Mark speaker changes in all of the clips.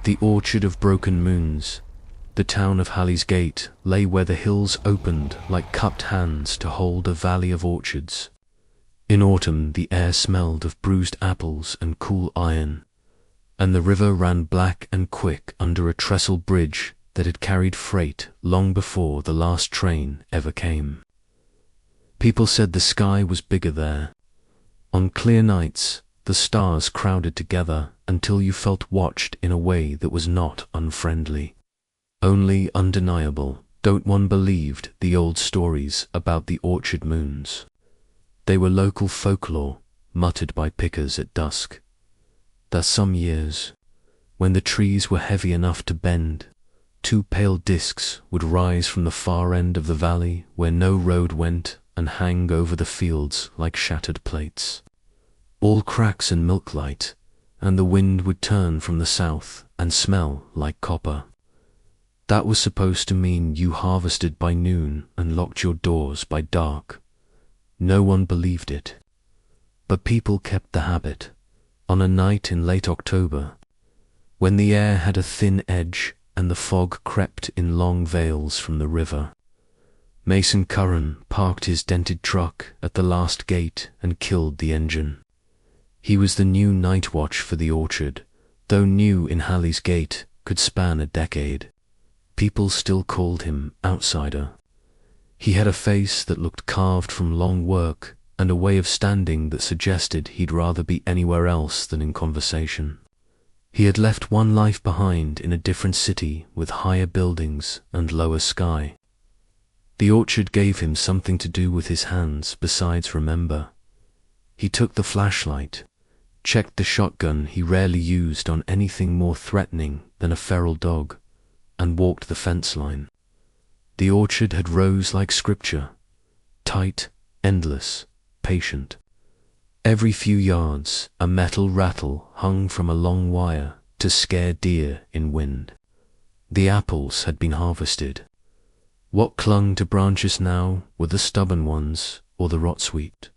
Speaker 1: The orchard of broken moons, the town of Halley's Gate, lay where the hills opened like cupped hands to hold a valley of orchards. In autumn the air smelled of bruised apples and cool iron, and the river ran black and quick under a trestle bridge that had carried freight long before the last train ever came. People said the sky was bigger there. On clear nights, the stars crowded together until you felt watched in a way that was not unfriendly, only undeniable. Don't one believed the old stories about the orchard moons. They were local folklore, muttered by pickers at dusk. That some years, when the trees were heavy enough to bend, two pale discs would rise from the far end of the valley where no road went and hang over the fields like shattered plates, all cracks and milk light, and the wind would turn from the south and smell like copper. That was supposed to mean you harvested by noon and locked your doors by dark. No one believed it, but people kept the habit. On a night in late October, when the air had a thin edge and the fog crept in long veils from the river, Mason Curran parked his dented truck at the last gate and killed the engine. He was the new night watch for the orchard, though new in Halley's Gate could span a decade. People still called him outsider. He had a face that looked carved from long work and a way of standing that suggested he'd rather be anywhere else than in conversation. He had left one life behind in a different city with higher buildings and lower sky. The orchard gave him something to do with his hands besides remember. He took the flashlight, checked the shotgun he rarely used on anything more threatening than a feral dog, and walked the fence line. The orchard had rows like scripture, tight, endless, patient. Every few yards a metal rattle hung from a long wire to scare deer in wind. The apples had been harvested. What clung to branches now were the stubborn ones or the rotsweet,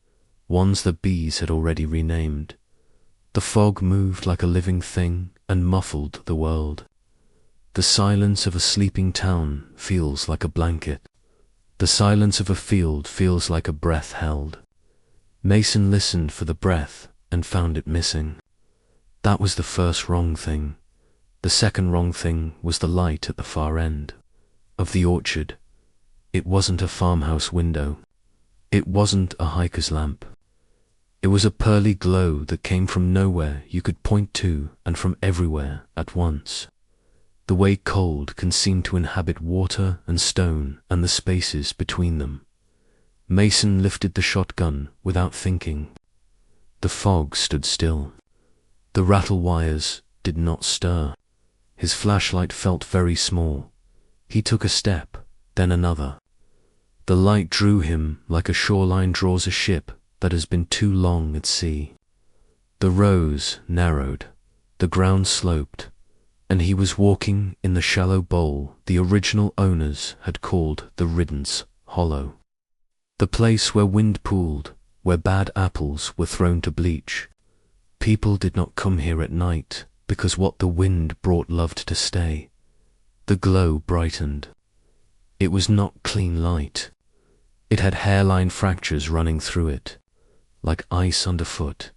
Speaker 1: ones that bees had already renamed. The fog moved like a living thing and muffled the world. The silence of a sleeping town feels like a blanket. The silence of a field feels like a breath held. Mason listened for the breath and found it missing. That was the first wrong thing. The second wrong thing was the light at the far end of the orchard. It wasn't a farmhouse window. It wasn't a hiker's lamp. It was a pearly glow that came from nowhere you could point to and from everywhere at once. The way cold can seem to inhabit water and stone and the spaces between them. Mason lifted the shotgun without thinking. The fog stood still. The rattle wires did not stir. His flashlight felt very small. He took a step, then another. The light drew him like a shoreline draws a ship that has been too long at sea. The rows narrowed, the ground sloped, and he was walking in the shallow bowl the original owners had called the Riddance Hollow. The place where wind pooled, where bad apples were thrown to bleach. People did not come here at night because what the wind brought loved to stay. The glow brightened. It was not clean light. It had hairline fractures running through it, like ice underfoot.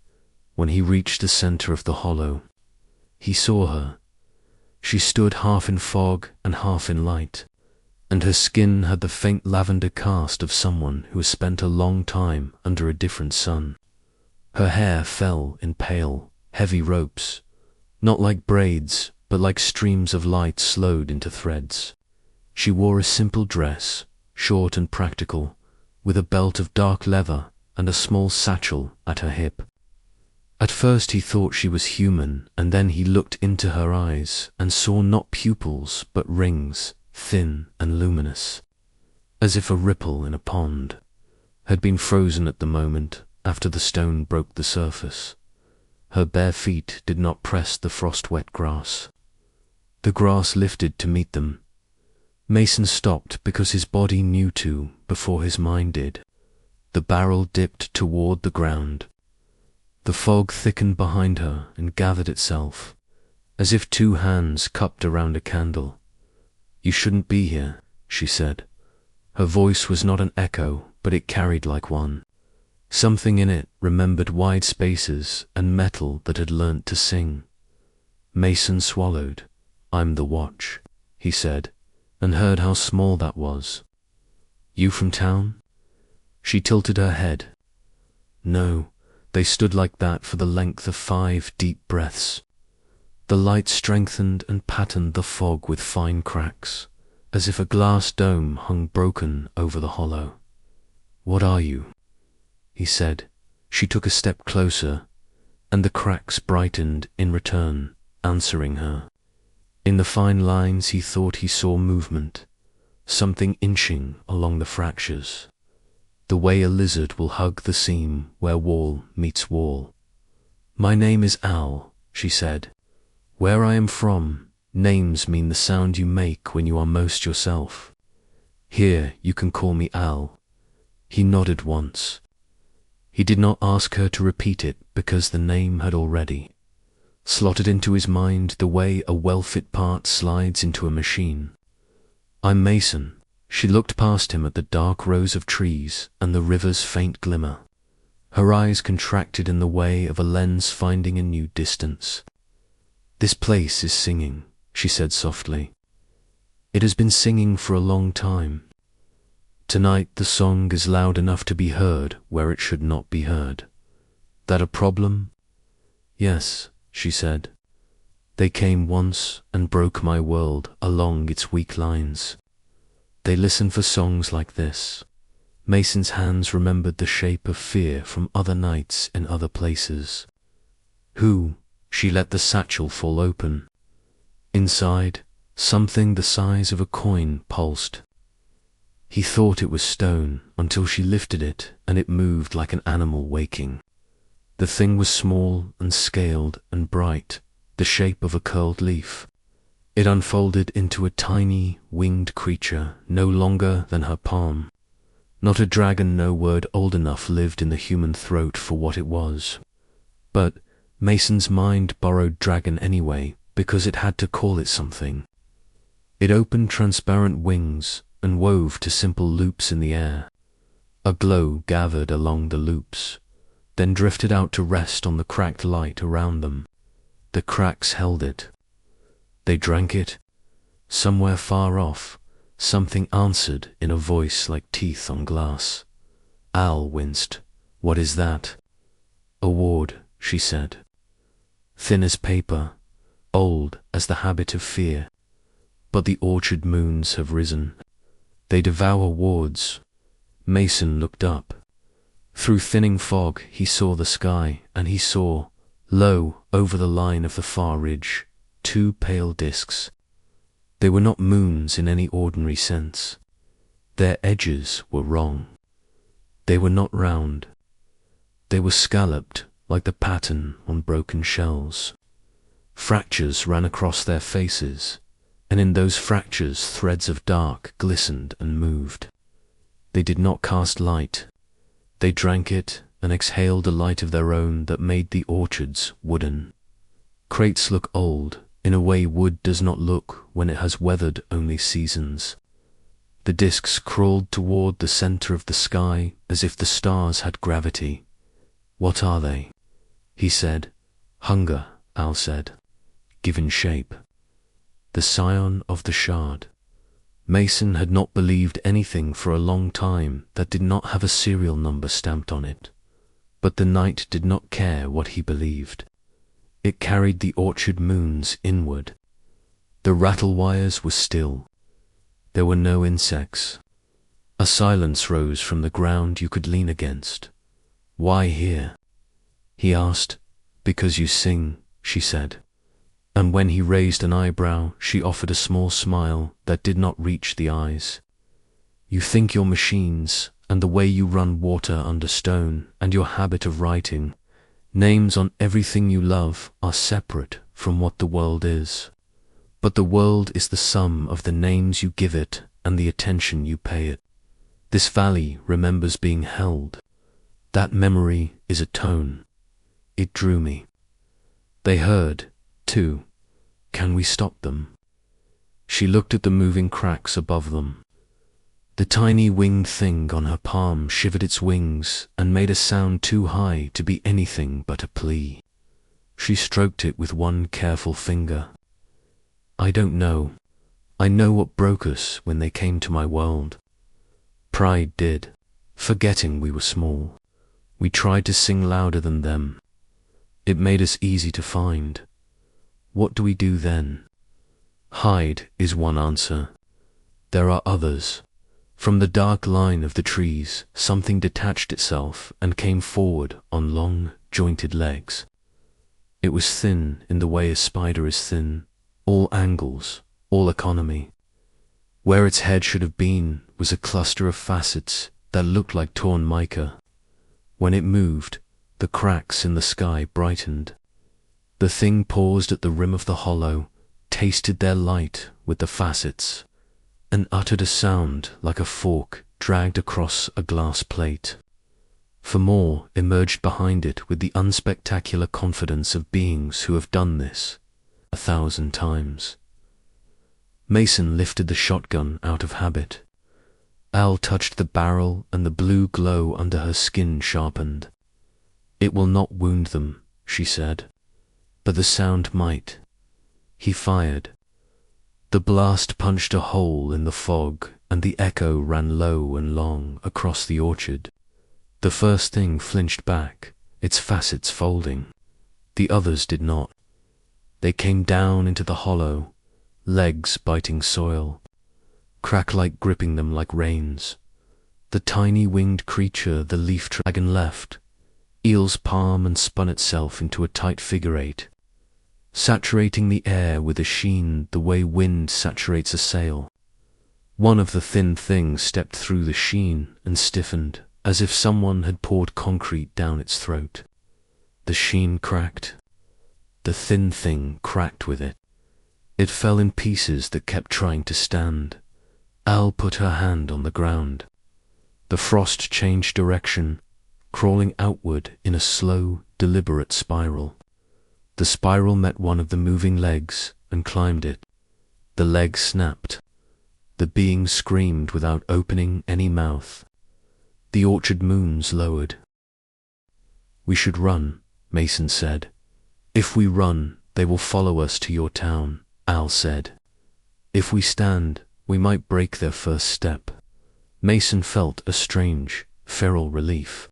Speaker 1: When he reached the center of the hollow, he saw her. She stood half in fog and half in light, and her skin had the faint lavender cast of someone who has spent a long time under a different sun. Her hair fell in pale, heavy ropes, not like braids, but like streams of light slowed into threads. She wore a simple dress, short and practical, with a belt of dark leather and a small satchel at her hip. At first he thought she was human, and then he looked into her eyes and saw not pupils but rings, thin and luminous, as if a ripple in a pond had been frozen at the moment after the stone broke the surface. Her bare feet did not press the frost-wet grass. The grass lifted to meet them. Mason stopped because his body knew to before his mind did. The barrel dipped toward the ground. The fog thickened behind her and gathered itself, as if two hands cupped around a candle. "You shouldn't be here," she said. Her voice was not an echo, but it carried like one. Something in it remembered wide spaces and metal that had learnt to sing. Mason swallowed. "I'm the watch," he said, and heard how small that was. "You from town?" She tilted her head. No, they stood like that for the length of 5 deep breaths. The light strengthened and patterned the fog with fine cracks, as if a glass dome hung broken over the hollow. "What are you?" he said. She took a step closer, and the cracks brightened in return, answering her. In the fine lines he thought he saw movement, something inching along the fractures, the way a lizard will hug the seam where wall meets wall. "My name is Al," she said. "Where I am from, names mean the sound you make when you are most yourself. Here you can call me Al." He nodded once. He did not ask her to repeat it because the name had already slotted into his mind the way a well-fit part slides into a machine. "I'm Mason." She looked past him at the dark rows of trees and the river's faint glimmer. Her eyes contracted in the way of a lens finding a new distance. "This place is singing," she said softly. "It has been singing for a long time. Tonight the song is loud enough to be heard where it should not be heard. That a problem?" "Yes," she said. "They came once and broke my world along its weak lines. They listen for songs like this." Mason's hands remembered the shape of fear from other nights in other places. "Who?" She let the satchel fall open. Inside, something the size of a coin pulsed. He thought it was stone until she lifted it and it moved like an animal waking. The thing was small and scaled and bright, the shape of a curled leaf. It unfolded into a tiny, winged creature no longer than her palm. Not a dragon, no word old enough lived in the human throat for what it was. But Mason's mind borrowed dragon anyway, because it had to call it something. It opened transparent wings and wove to simple loops in the air. A glow gathered along the loops, then drifted out to rest on the cracked light around them. The cracks held it. They drank it. Somewhere far off, something answered in a voice like teeth on glass. Al winced. "What is that?" "A ward," she said. Thin as paper, old as the habit of fear. But the orchard moons have risen. They devour wards. Mason looked up. Through thinning fog he saw the sky, and he saw, low over the line of the far ridge, 2 pale discs. They were not moons in any ordinary sense. Their edges were wrong. They were not round. They were scalloped like the pattern on broken shells. Fractures ran across their faces, and in those fractures threads of dark glistened and moved. They did not cast light. They drank it and exhaled a light of their own that made the orchards wooden. Crates look old in a way wood does not look when it has weathered only seasons. The discs crawled toward the center of the sky as if the stars had gravity. "What are they?" he said. "Hunger," Al said, "given shape. The scion of the shard." Mason had not believed anything for a long time that did not have a serial number stamped on it. But the night did not care what he believed. It carried the orchard moons inward. The rattle wires were still. There were no insects. A silence rose from the ground you could lean against. "Why here?" he asked. "Because you sing," she said. And when he raised an eyebrow, she offered a small smile that did not reach the eyes. "You think your machines, and the way you run water under stone, and your habit of writing names on everything you love are separate from what the world is. But the world is the sum of the names you give it and the attention you pay it. This valley remembers being held. That memory is a tone. It drew me." They heard, too, Can we stop them? She looked at the moving cracks above them. The tiny winged thing on her palm shivered its wings and made a sound too high to be anything but a plea. She stroked it with one careful finger. I don't know. I know what broke us when they came to my world. Pride did, forgetting we were small. We tried to sing louder than them. It made us easy to find. What do we do then? Hide is one answer. There are others. From the dark line of the trees, something detached itself and came forward on long, jointed legs. It was thin in the way a spider is thin, all angles, all economy. Where its head should have been was a cluster of facets that looked like torn mica. When it moved, the cracks in the sky brightened. The thing paused at the rim of the hollow, tasted their light with the facets, and uttered a sound like a fork dragged across a glass plate. For more emerged behind it with the unspectacular confidence of beings who have done this 1,000 times. Mason lifted the shotgun out of habit. Al touched the barrel and the blue glow under her skin sharpened. It will not wound them, she said, but the sound might. He fired. The blast punched a hole in the fog, and the echo ran low and long across the orchard. The first thing flinched back, its facets folding. The others did not. They came down into the hollow, legs biting soil, crack-like gripping them like reins. The tiny winged creature the leaf dragon left, eel's palm and spun itself into a tight figure eight, saturating the air with a sheen the way wind saturates a sail. One of the thin things stepped through the sheen and stiffened, as if someone had poured concrete down its throat. The sheen cracked. The thin thing cracked with it. It fell in pieces that kept trying to stand. Al put her hand on the ground. The frost changed direction, crawling outward in a slow, deliberate spiral. The spiral met one of the moving legs and climbed it. The leg snapped. The being screamed without opening any mouth. The orchard moons lowered. We should run, Mason said. If we run, they will follow us to your town, Al said. If we stand, we might break their first step. Mason felt a strange, feral relief.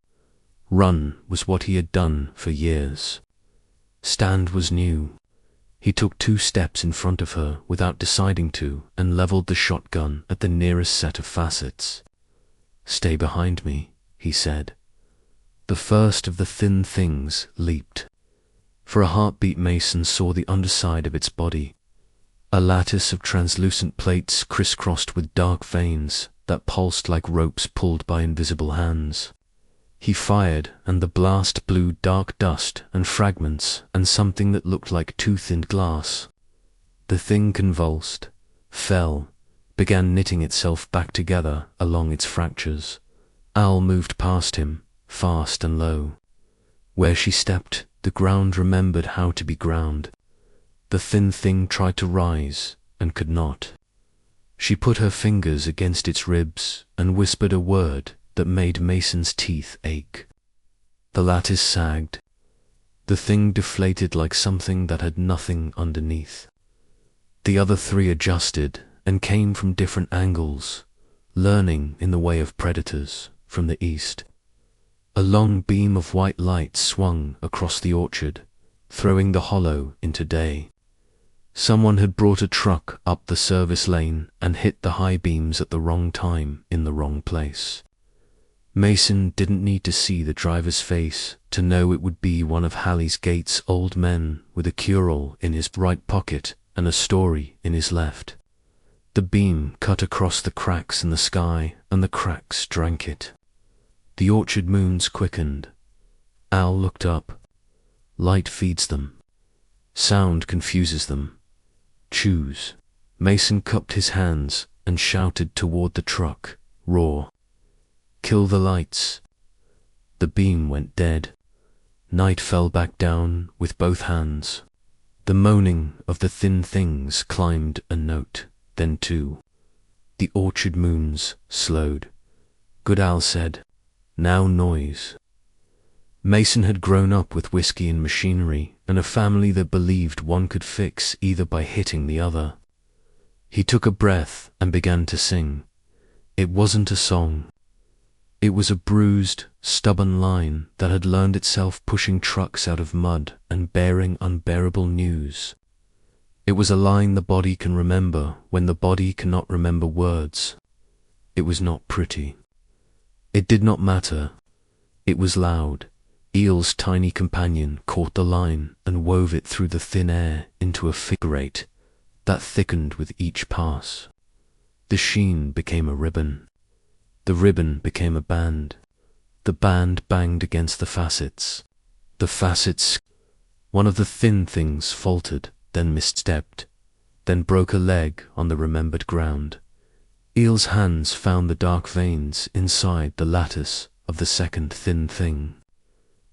Speaker 1: Run was what he had done for years. Stand was new. He took 2 steps in front of her without deciding to and leveled the shotgun at the nearest set of facets. Stay behind me, he said. The first of the thin things leaped. For a heartbeat Mason saw the underside of its body, a lattice of translucent plates crisscrossed with dark veins that pulsed like ropes pulled by invisible hands. He fired, and the blast blew dark dust and fragments and something that looked like too-thinned glass. The thing convulsed, fell, began knitting itself back together along its fractures. Al moved past him, fast and low. Where she stepped, the ground remembered how to be ground. The thin thing tried to rise and could not. She put her fingers against its ribs and whispered a word that made Mason's teeth ache. The lattice sagged. The thing deflated like something that had nothing underneath. The other 3 adjusted and came from different angles, learning in the way of predators from the east. A long beam of white light swung across the orchard, throwing the hollow into day. Someone had brought a truck up the service lane and hit the high beams at the wrong time in the wrong place. Mason didn't need to see the driver's face to know it would be one of Hallie's Gate's old men with a cure-all in his right pocket and a story in his left. The beam cut across the cracks in the sky, and the cracks drank it. The orchard moons quickened. Al looked up. Light feeds them. Sound confuses them. Choose. Mason cupped his hands and shouted toward the truck, raw. Kill the lights. The beam went dead. Night fell back down with both hands. The moaning of the thin things climbed a note, then two. The orchard moons slowed. Good Al said, "Now noise." Mason had grown up with whiskey and machinery and a family that believed one could fix either by hitting the other. He took a breath and began to sing. It wasn't a song. It was a bruised, stubborn line that had learned itself pushing trucks out of mud and bearing unbearable news. It was a line the body can remember when the body cannot remember words. It was not pretty. It did not matter. It was loud. Eel's tiny companion caught the line and wove it through the thin air into a figure eight that thickened with each pass. The sheen became a ribbon. The ribbon became a band. The band banged against the facets. The facets... One of the thin things faltered, then misstepped, then broke a leg on the remembered ground. Eel's hands found the dark veins inside the lattice of the second thin thing.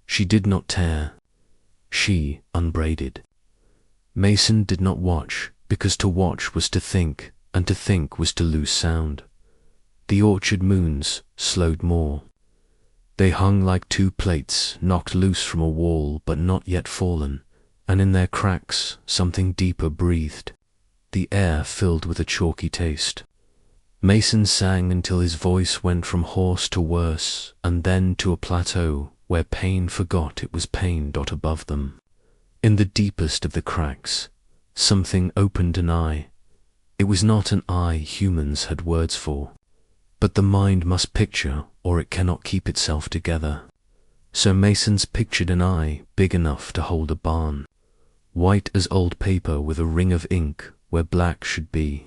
Speaker 1: She did not tear. She unbraided. Mason did not watch, because to watch was to think, and to think was to lose sound. The orchard moons slowed more. They hung like two plates knocked loose from a wall but not yet fallen, and in their cracks something deeper breathed. The air filled with a chalky taste. Mason sang until his voice went from hoarse to worse, and then to a plateau where pain forgot it was pain. Above them, in the deepest of the cracks, something opened an eye. It was not an eye humans had words for, but the mind must picture or it cannot keep itself together. So Mason's pictured an eye big enough to hold a barn, white as old paper with a ring of ink where black should be,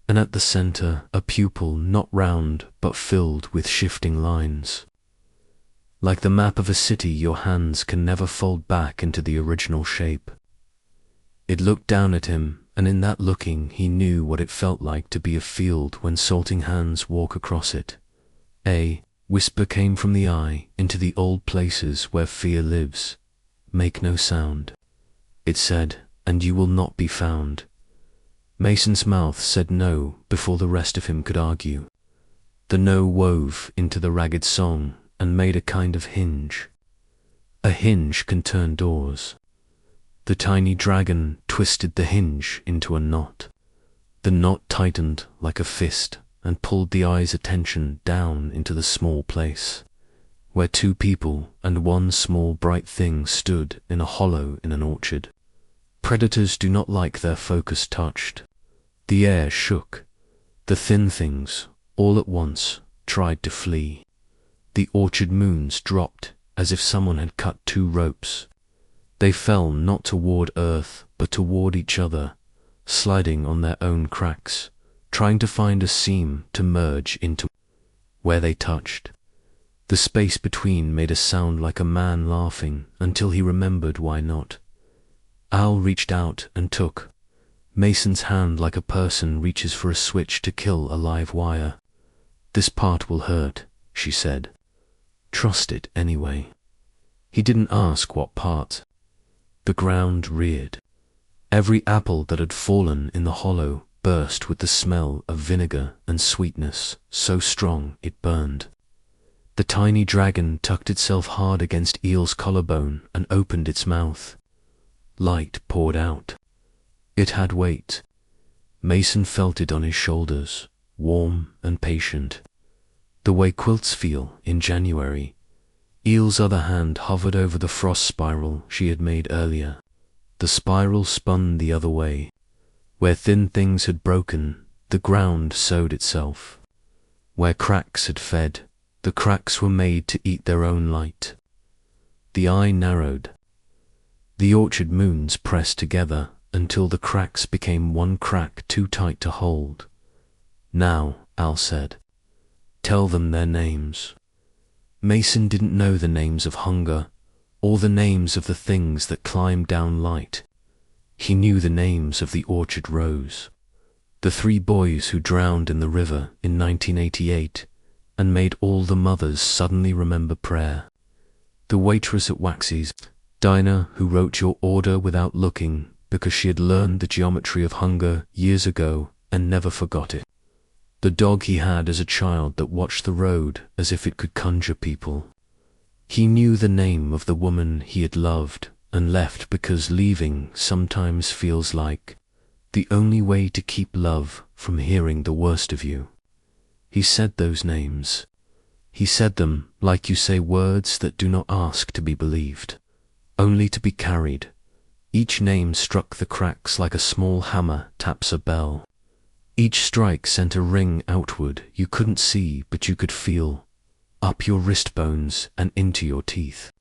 Speaker 1: and at the center a pupil not round but filled with shifting lines. Like the map of a city your hands can never fold back into the original shape. It looked down at him, and in that looking he knew what it felt like to be a field when salting hands walk across it. A whisper came from the eye into the old places where fear lives. Make no sound. It said, and you will not be found. Mason's mouth said no before the rest of him could argue. The no wove into the ragged song and made a kind of hinge. A hinge can turn doors. The tiny dragon twisted the hinge into a knot. The knot tightened like a fist and pulled the eye's attention down into the small place, where two people and one small bright thing stood in a hollow in an orchard. Predators do not like their focus touched. The air shook. The thin things, all at once, tried to flee. The orchard moons dropped as if someone had cut two ropes. They fell not toward earth, but toward each other, sliding on their own cracks, trying to find a seam to merge into. Where they touched, the space between made a sound like a man laughing until he remembered why not. Al reached out and took Mason's hand like a person reaches for a switch to kill a live wire. This part will hurt, she said. Trust it anyway. He didn't ask what part. The ground reared. Every apple that had fallen in the hollow burst with the smell of vinegar and sweetness so strong it burned. The tiny dragon tucked itself hard against Eel's collarbone and opened its mouth. Light poured out. It had weight. Mason felt it on his shoulders, warm and patient, the way quilts feel in January. Eel's other hand hovered over the frost spiral she had made earlier. The spiral spun the other way. Where thin things had broken, the ground sewed itself. Where cracks had fed, the cracks were made to eat their own light. The eye narrowed. The orchard moons pressed together until the cracks became one crack too tight to hold. Now, Al said, tell them their names. Mason didn't know the names of hunger, or the names of the things that climbed down light. He knew the names of the orchard rose, the 3 boys who drowned in the river in 1988 and made all the mothers suddenly remember prayer, the waitress at Waxy's diner who wrote your order without looking because she had learned the geometry of hunger years ago and never forgot it. The dog he had as a child that watched the road as if it could conjure people. He knew the name of the woman he had loved and left because leaving sometimes feels like the only way to keep love from hearing the worst of you. He said those names. He said them like you say words that do not ask to be believed, only to be carried. Each name struck the cracks like a small hammer taps a bell. Each strike sent a ring outward you couldn't see but you could feel, up your wrist bones and into your teeth.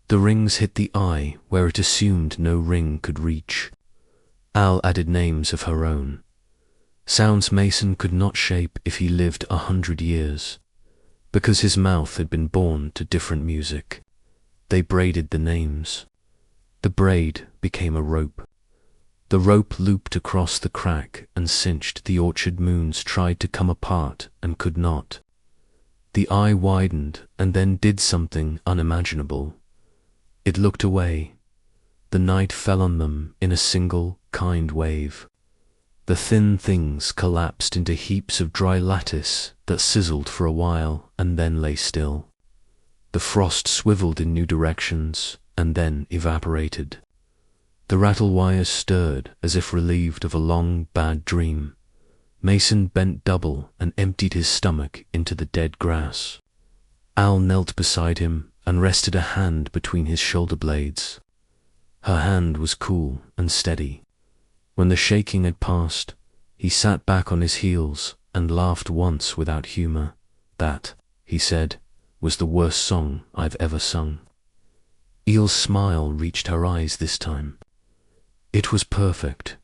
Speaker 1: The rings hit the eye where it assumed no ring could reach. Al added names of her own. Sounds Mason could not shape if he lived 100 years, because his mouth had been born to different music. They braided the names. The braid became a rope. The rope looped across the crack and cinched. The orchard moons tried to come apart and could not. The eye widened and then did something unimaginable. It looked away. The night fell on them in a single, kind wave. The thin things collapsed into heaps of dry lattice that sizzled for a while and then lay still. The frost swiveled in new directions and then evaporated. The rattle wires stirred as if relieved of a long, bad dream. Mason bent double and emptied his stomach into the dead grass. Al knelt beside him and rested a hand between his shoulder blades. Her hand was cool and steady. When the shaking had passed, he sat back on his heels and laughed once without humor. That, he said, was the worst song I've ever sung. Eel's smile reached her eyes this time. It was perfect.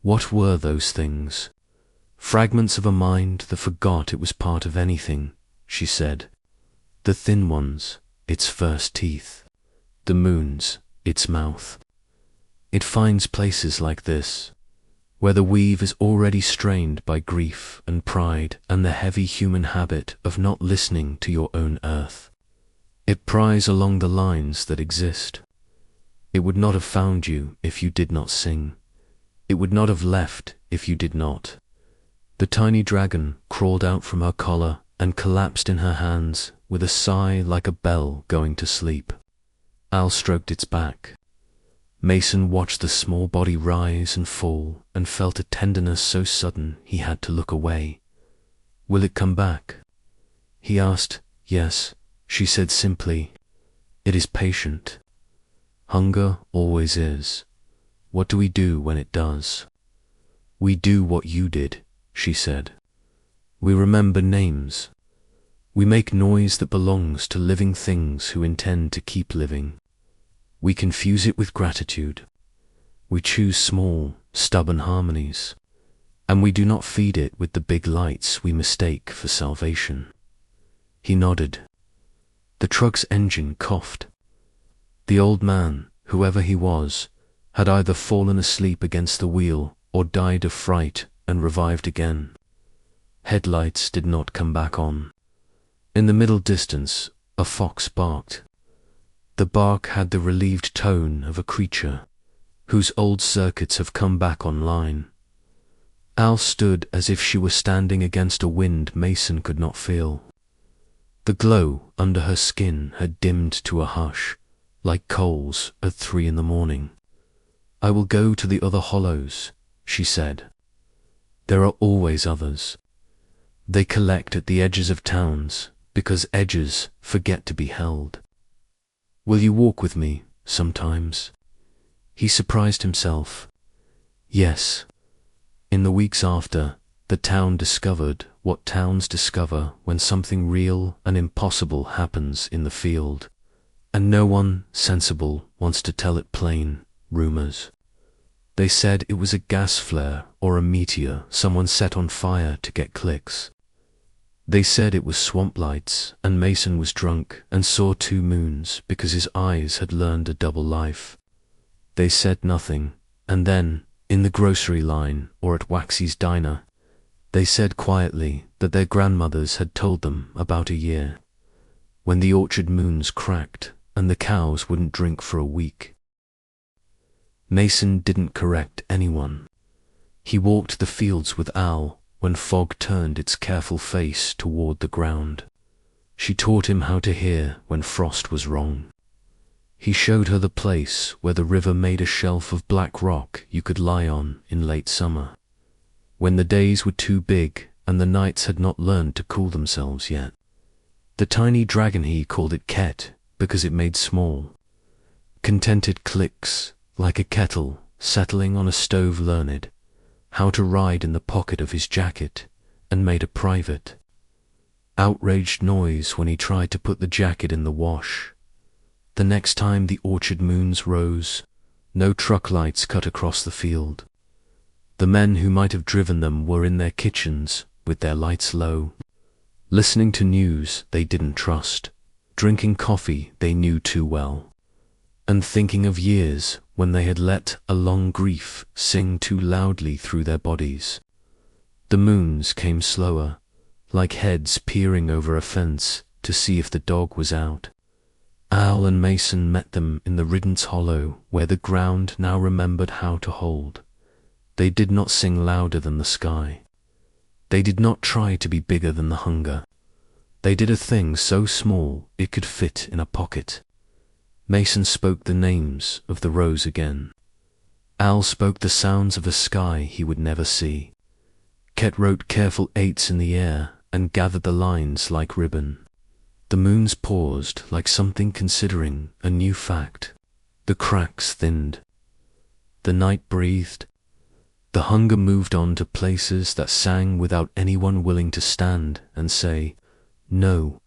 Speaker 1: What were those things? Fragments of a mind that forgot it was part of anything, she said. The thin ones, its first teeth. The moon's, its mouth. It finds places like this, where the weave is already strained by grief and pride and the heavy human habit of not listening to your own earth. It pries along the lines that exist. It would not have found you if you did not sing. It would not have left if you did not. The tiny dragon crawled out from her collar and collapsed in her hands with a sigh like a bell going to sleep. Al stroked its back. Mason watched the small body rise and fall and felt a tenderness so sudden he had to look away. Will it come back? He asked. Yes, she said simply. It is patient. Hunger always is. What do we do when it does? We do what you did, she said. We remember names. We make noise that belongs to living things who intend to keep living. We confuse it with gratitude. We choose small, stubborn harmonies, and we do not feed it with the big lights we mistake for salvation. He nodded. The truck's engine coughed. The old man, whoever he was, had either fallen asleep against the wheel or died of fright and revived again. Headlights did not come back on. In the middle distance, a fox barked. The bark had the relieved tone of a creature whose old circuits have come back online. Al stood as if she were standing against a wind Mason could not feel. The glow under her skin had dimmed to a hush, like coals at 3 a.m. I will go to the other hollows, she said. There are always others. They collect at the edges of towns, because edges forget to be held. Will you walk with me, sometimes? He surprised himself. Yes. In the weeks after, the town discovered what towns discover when something real and impossible happens in the field, and no one sensible wants to tell it plain, rumors. They said it was a gas flare or a meteor someone set on fire to get clicks. They said it was swamp lights and Mason was drunk and saw 2 moons because his eyes had learned a double life. They said nothing, and then, in the grocery line or at Waxy's diner, they said quietly that their grandmothers had told them about a year, when the orchard moons cracked and the cows wouldn't drink for a week. Mason didn't correct anyone. He walked the fields with Al when fog turned its careful face toward the ground. She taught him how to hear when frost was wrong. He showed her the place where the river made a shelf of black rock you could lie on in late summer, when the days were too big and the nights had not learned to cool themselves yet. The tiny dragon, he called it Ket, because it made small, contented clicks like a kettle settling on a stove, learned how to ride in the pocket of his jacket and made a private, outraged noise when he tried to put the jacket in the wash. The next time the orchard moons rose, no truck lights cut across the field. The men who might have driven them were in their kitchens with their lights low, listening to news they didn't trust, drinking coffee they knew too well, and thinking of years when they had let a long grief sing too loudly through their bodies. The moons came slower, like heads peering over a fence to see if the dog was out. Al and Mason met them in the Riddance Hollow, where the ground now remembered how to hold. They did not sing louder than the sky. They did not try to be bigger than the hunger. They did a thing so small it could fit in a pocket. Mason spoke the names of the rows again. Al spoke the sounds of a sky he would never see. Ket wrote careful 8s in the air and gathered the lines like ribbon. The moons paused like something considering a new fact. The cracks thinned. The night breathed. The hunger moved on to places that sang without anyone willing to stand and say, no.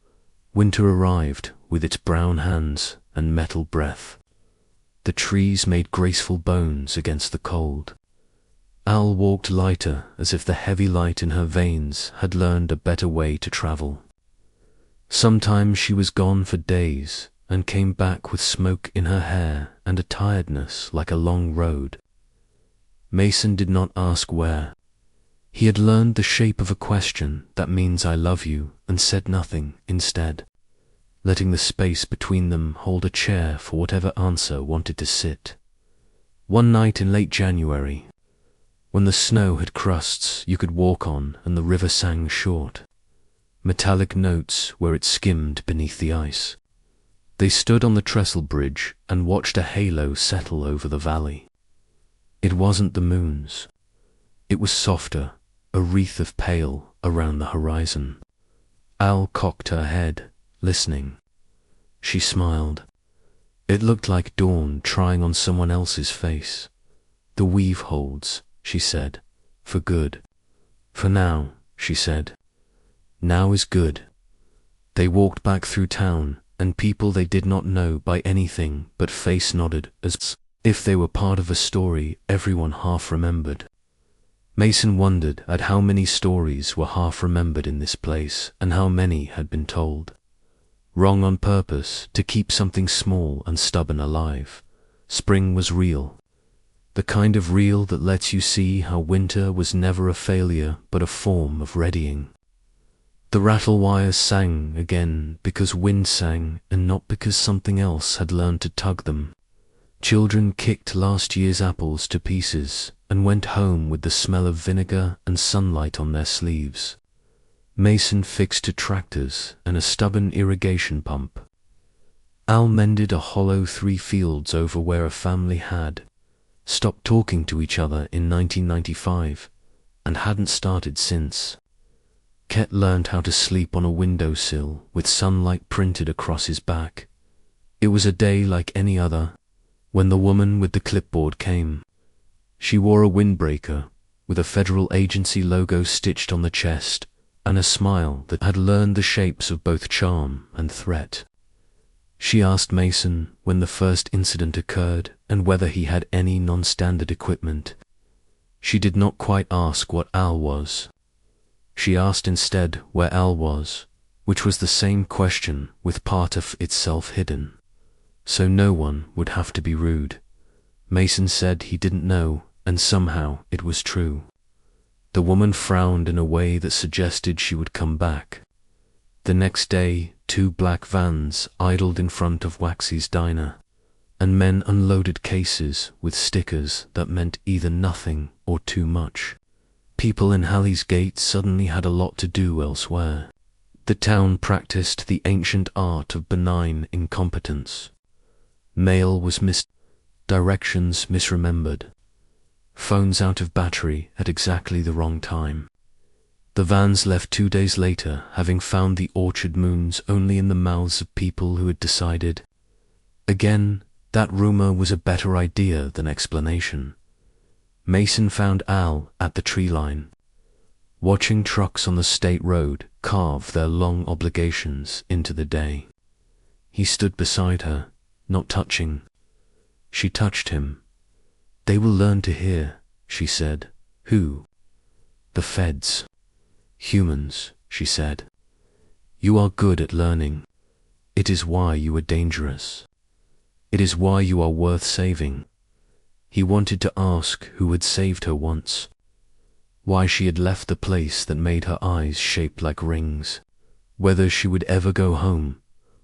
Speaker 1: Winter arrived with its brown hands and metal breath. The trees made graceful bones against the cold. Al walked lighter, as if the heavy light in her veins had learned a better way to travel. Sometimes she was gone for days and came back with smoke in her hair and a tiredness like a long road. Mason did not ask where. He had learned the shape of a question that means I love you and said nothing instead, letting the space between them hold a chair for whatever answer wanted to sit. One night in late January, when the snow had crusts you could walk on and the river sang short, metallic notes where it skimmed beneath the ice, they stood on the trestle bridge and watched a halo settle over the valley. It wasn't the moons. It was softer, a wreath of pale around the horizon. Al cocked her head, listening. She smiled. It looked like dawn trying on someone else's face. The weave holds, she said, for good. For now, she said. Now is good. They walked back through town, and people they did not know by anything but face nodded as if they were part of a story everyone half remembered. Mason wondered at how many stories were half remembered in this place and how many had been told. Wrong on purpose to keep something small and stubborn alive. Spring was real. The kind of real that lets you see how winter was never a failure but a form of readying. The rattle wires sang again because wind sang and not because something else had learned to tug them. Children kicked last year's apples to pieces and went home with the smell of vinegar and sunlight on their sleeves. Mason fixed to tractors and a stubborn irrigation pump. Al mended a hollow 3 fields over where a family had stopped talking to each other in 1995 and hadn't started since. Ket learned how to sleep on a windowsill with sunlight printed across his back. It was a day like any other when the woman with the clipboard came. She wore a windbreaker with a federal agency logo stitched on the chest and a smile that had learned the shapes of both charm and threat. She asked Mason when the first incident occurred and whether he had any non-standard equipment. She did not quite ask what Al was. She asked instead where Al was, which was the same question with part of itself hidden. So no one would have to be rude. Mason said he didn't know, and somehow it was true. The woman frowned in a way that suggested she would come back. The next day, 2 black vans idled in front of Waxy's diner. and men unloaded cases with stickers that meant either nothing or too much. People in Halley's Gate suddenly had a lot to do elsewhere. The town practiced the ancient art of benign incompetence. Mail was missed, directions misremembered, phones out of battery at exactly the wrong time. The vans left 2 days later, having found the orchard moons only in the mouths of people who had decided, again, that rumor was a better idea than explanation. Mason found Al at the tree line, watching trucks on the state road carve their long obligations into the day. He stood beside her, not touching. She touched him. "They will learn to hear," she said. "Who?" "The feds." "Humans," she said. "You are good at learning. It is why you are dangerous. It is why you are worth saving." He wanted to ask who had saved her once, why she had left the place that made her eyes shaped like rings, whether she would ever go home,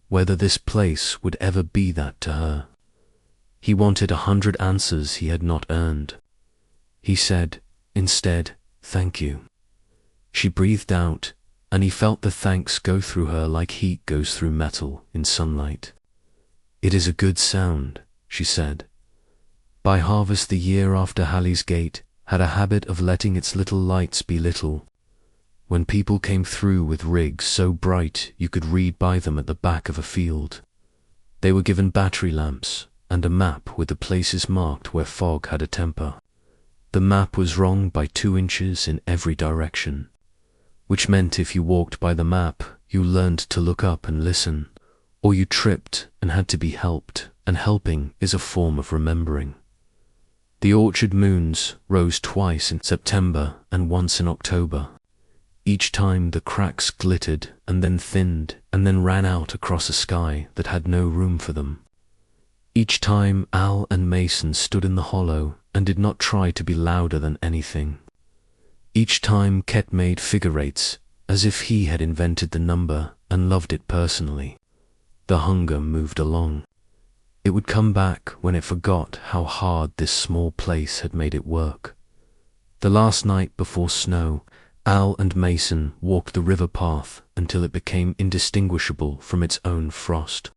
Speaker 1: whether this place would ever be that to her. He wanted 100 answers he had not earned. He said, instead, "Thank you." She breathed out, and he felt the thanks go through her like heat goes through metal in sunlight. "It is a good sound," she said. By harvest, the year after Halley's Gate had a habit of letting its little lights be little. When people came through with rigs so bright you could read by them at the back of a field, they were given battery lamps and a map with the places marked where fog had a temper. The map was wrong by 2 inches in every direction, which meant if you walked by the map, you learned to look up and listen, or you tripped and had to be helped, and helping is a form of remembering. The orchard moons rose twice in September and once in October. Each time the cracks glittered and then thinned and then ran out across a sky that had no room for them. Each time Al and Mason stood in the hollow and did not try to be louder than anything. Each time Ket made figure eights as if he had invented the number and loved it personally. The hunger moved along. It would come back when it forgot how hard this small place had made it work. The last night before snow, Al and Mason walked the river path until it became indistinguishable from its own frost.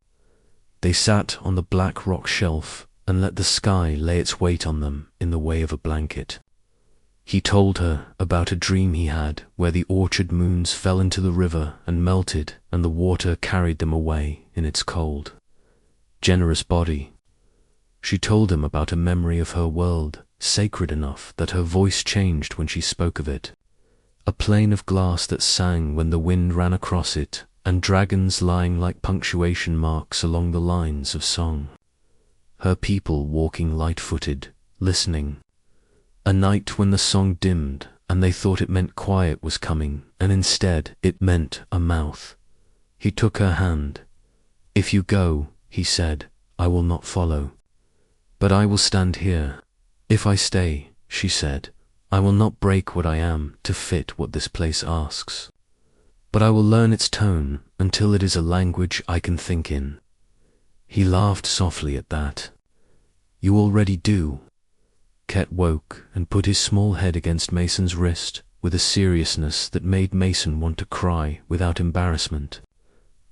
Speaker 1: They sat on the black rock shelf and let the sky lay its weight on them in the way of a blanket. He told her about a dream he had where the orchard moons fell into the river and melted and the water carried them away in its cold, generous body. She told him about a memory of her world, sacred enough that her voice changed when she spoke of it. A plane of glass that sang when the wind ran across it, and dragons lying like punctuation marks along the lines of song. Her people walking light-footed, listening. A night when the song dimmed, and they thought it meant quiet was coming, and instead it meant a mouth. He took her hand. "If you go," he said, "I will not follow. But I will stand here. If I stay," she said, "I will not break what I am to fit what this place asks. But I will learn its tone until it is a language I can think in." He laughed softly at that. "You already do." Ket woke and put his small head against Mason's wrist with a seriousness that made Mason want to cry without embarrassment.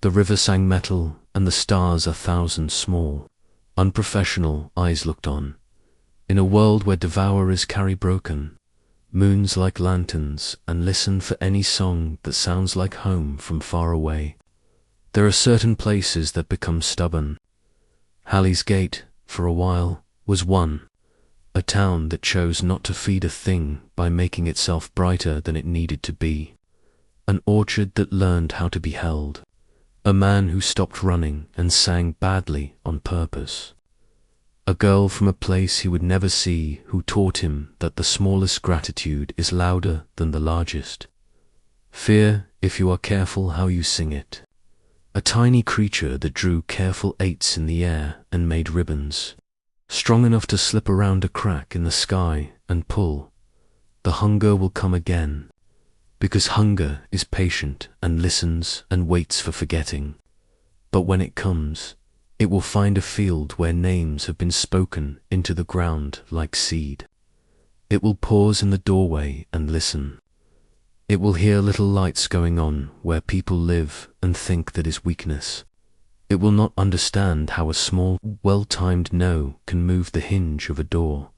Speaker 1: The river sang metal and the stars 1,000 small, unprofessional eyes looked on. In a world where devourers carry broken moons like lanterns and listen for any song that sounds like home from far away, there are certain places that become stubborn. Halley's Gate, for a while, was one. A town that chose not to feed a thing by making itself brighter than it needed to be. An orchard that learned how to be held. A man who stopped running and sang badly on purpose. A girl from a place he would never see who taught him that the smallest gratitude is louder than the largest. Fear, if you are careful how you sing it. A tiny creature that drew careful 8s in the air and made ribbons, strong enough to slip around a crack in the sky and pull. The hunger will come again, because hunger is patient and listens and waits for forgetting. But when it comes, It will find a field where names have been spoken into the ground like seed. It will pause in the doorway and listen. It will hear little lights going on where people live and think that is weakness. It will not understand how a small, well-timed no can move the hinge of a door,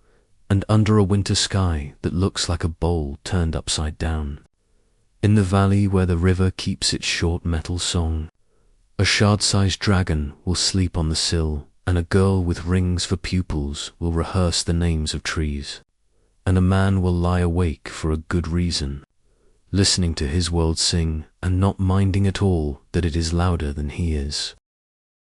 Speaker 1: and under a winter sky that looks like a bowl turned upside down. In the valley where the river keeps its short metal song, a shard-sized dragon will sleep on the sill, and a girl with rings for pupils will rehearse the names of trees, and a man will lie awake for a good reason, listening to his world sing and not minding at all that it is louder than he is.